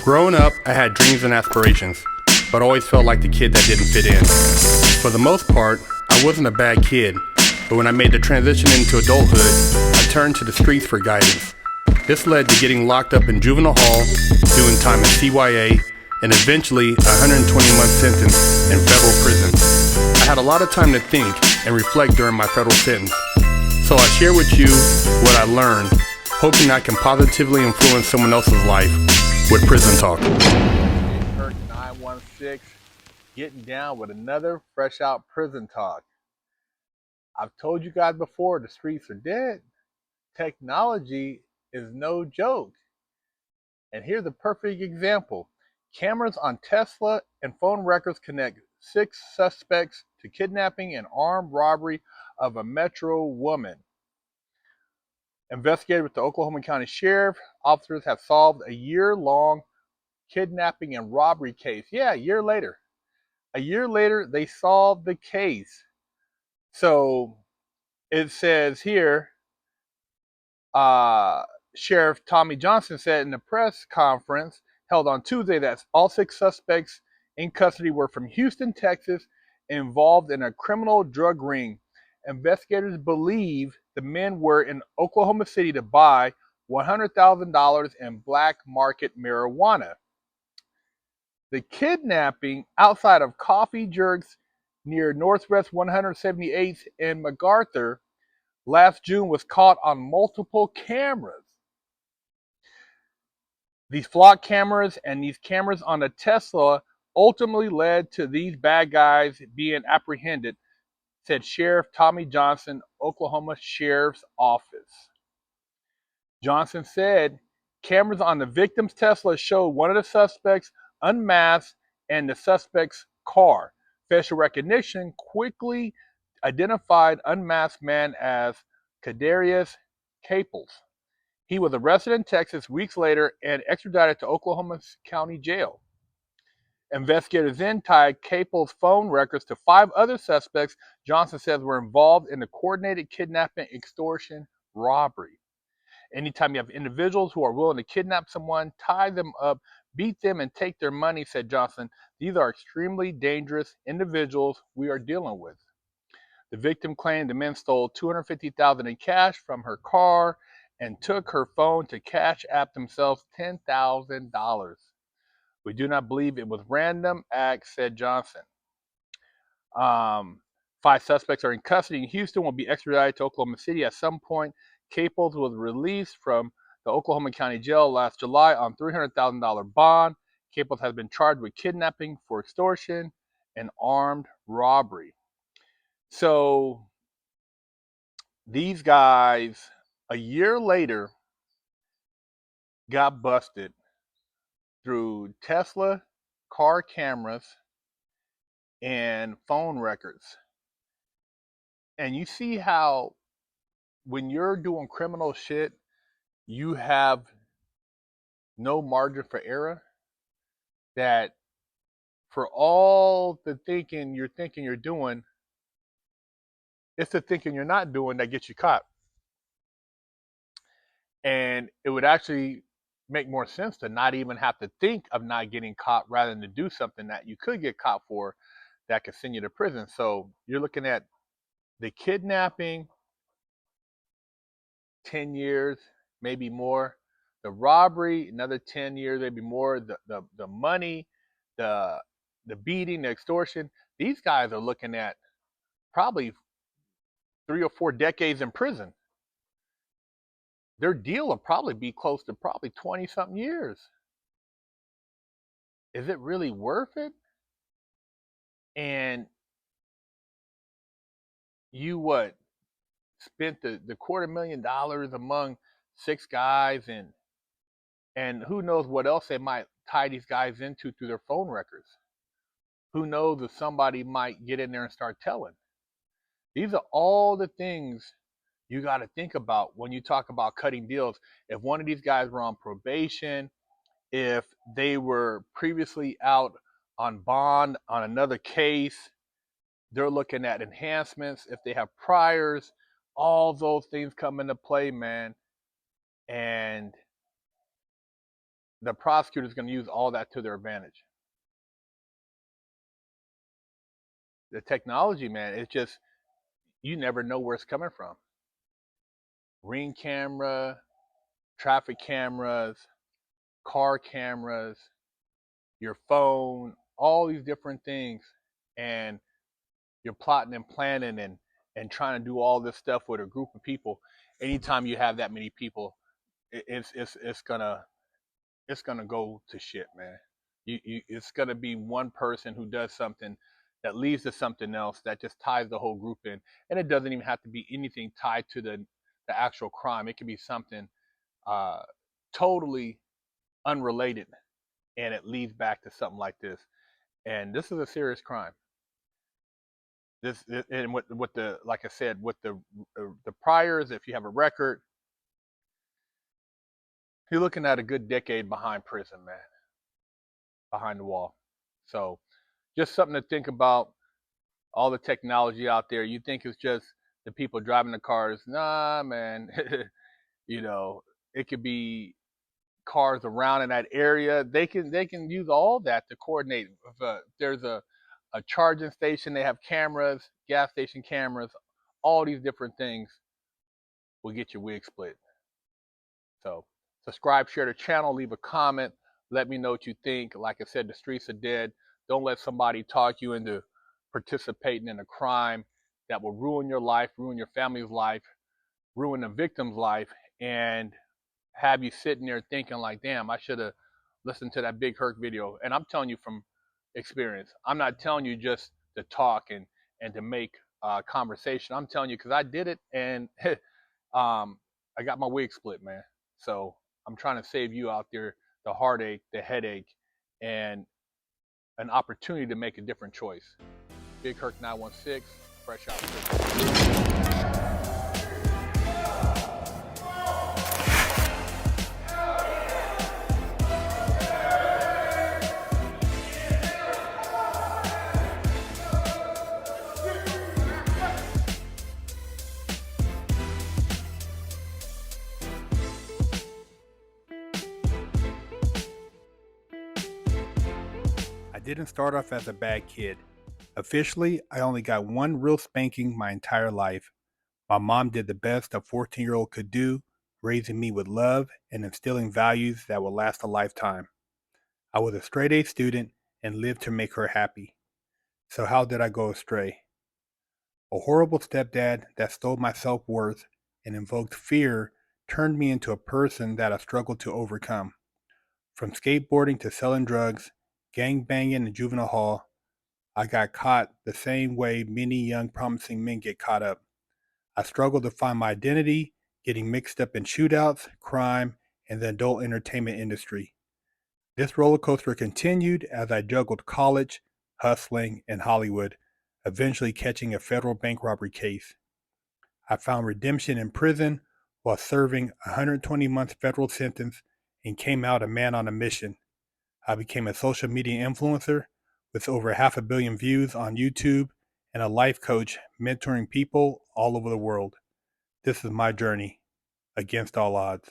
Growing up, I had dreams and aspirations, but always felt like the kid that didn't fit in. For the most part, I wasn't a bad kid, but when I made the transition into adulthood, I turned to the streets for guidance. This led to getting locked up in juvenile hall, doing time in CYA, and eventually a 120-month sentence in federal prison. I had a lot of time to think and reflect during my federal sentence, so I share with you what I learned, hoping I can positively influence someone else's life with Prison Talk. Kirk 916, getting down with another fresh out Prison Talk. I've told you guys before, the streets are dead. Technology is no joke. And here's a perfect example. Cameras on Tesla and phone records connect 6 suspects to kidnapping and armed robbery of a Metro woman. Investigators with the Oklahoma County Sheriff officers have solved a year-long kidnapping and robbery case. Yeah, a year later. A year later, they solved the case. So it says here, Sheriff Tommy Johnson said in a press conference held on Tuesday that all 6 suspects in custody were from Houston, Texas, involved in a criminal drug ring. Investigators believe the men were in Oklahoma City to buy $100,000 in black market marijuana. The kidnapping outside of Coffee Jerks near Northwest 178th and MacArthur last June was caught on multiple cameras. These flock cameras and these cameras on the Tesla ultimately led to these bad guys being apprehended, said Sheriff Tommy Johnson, Oklahoma Sheriff's Office. Johnson said cameras on the victim's Tesla showed one of the suspects unmasked and the suspect's car. Facial recognition quickly identified unmasked man as Kadarius Caples. He was arrested in Texas weeks later and extradited to Oklahoma County Jail. Investigators then tied Caples' phone records to 5 other suspects Johnson says were involved in the coordinated kidnapping, extortion, robbery. Anytime you have individuals who are willing to kidnap someone, tie them up, beat them, and take their money, said Johnson, these are extremely dangerous individuals we are dealing with. The victim claimed the men stole $250,000 in cash from her car and took her phone to cash app themselves $10,000. We do not believe it was random act, said Johnson. 5 suspects are in custody in Houston, will be extradited to Oklahoma City at some point. Caples was released from the Oklahoma County Jail last July on $300,000 bond. Caples has been charged with kidnapping for extortion and armed robbery. So these guys, a year later, got busted through Tesla car cameras and phone records. And you see how when you're doing criminal shit, you have no margin for error. That for all the thinking you're doing, it's the thinking you're not doing that gets you caught. And it would actually make more sense to not even have to think of not getting caught rather than to do something that you could get caught for that could send you to prison. So you're looking at the kidnapping, 10 years, maybe more. The robbery, another 10 years, maybe more. The money, the beating, the extortion. These guys are looking at probably 3 or 4 decades in prison. Their deal will probably be close to probably 20 something years. Is it really worth it? And you spent the $250,000 among 6 guys, and who knows what else they might tie these guys into through their phone records. Who knows if somebody might get in there and start telling. These are all the things you got to think about when you talk about cutting deals. If one of these guys were on probation, if they were previously out on bond on another case, they're looking at enhancements. If they have priors, all those things come into play, man. And the prosecutor's going to use all that to their advantage. The technology, man, it's just, you never know where it's coming from. Ring camera, traffic cameras, car cameras, your phone, all these different things. And you're plotting and planning and trying to do all this stuff with a group of people. Anytime you have that many people, it's gonna go to shit, man. It's gonna be one person who does something that leads to something else that just ties the whole group in, and it doesn't even have to be anything tied to the actual crime. It could be something uh, totally unrelated, and it leads back to something like this. And this is a serious crime. This and what the like I said, with the priors, if you have a record, you're looking at a good decade behind prison, man, behind the wall. So just something to think about. All the technology out there, you think it's just the people driving the cars. Nah, man. You know, it could be cars around in that area. They can use all that to coordinate. If there's a charging station, they have cameras, gas station cameras, all these different things will get your wig split. So subscribe, share the channel, leave a comment, let me know what you think. Like I said, the streets are dead. Don't let somebody talk you into participating in a crime that will ruin your life, ruin your family's life, ruin the victim's life, and have you sitting there thinking like, damn, I should have listened to that Big Herc video. And I'm telling you from experience. I'm not telling you just to talk and to make conversation. I'm telling you because I did it, and I got my wig split, man. So I'm trying to save you out there the heartache, the headache, and an opportunity to make a different choice. Big Herc 916, fresh out. I didn't start off as a bad kid. Officially, I only got one real spanking my entire life. My mom did the best a 14-year-old could do, raising me with love and instilling values that will last a lifetime. I was a straight A student and lived to make her happy. So how did I go astray? A horrible stepdad that stole my self-worth and invoked fear turned me into a person that I struggled to overcome. From skateboarding to selling drugs, gang banging in juvenile hall, I got caught the same way many young promising men get caught up. I struggled to find my identity, getting mixed up in shootouts, crime, and the adult entertainment industry. This roller coaster continued as I juggled college, hustling, and Hollywood, eventually catching a federal bank robbery case. I found redemption in prison while serving a 120-month federal sentence and came out a man on a mission. I became a social media influencer with over 500,000,000 views on YouTube and a life coach mentoring people all over the world. This is my journey against all odds.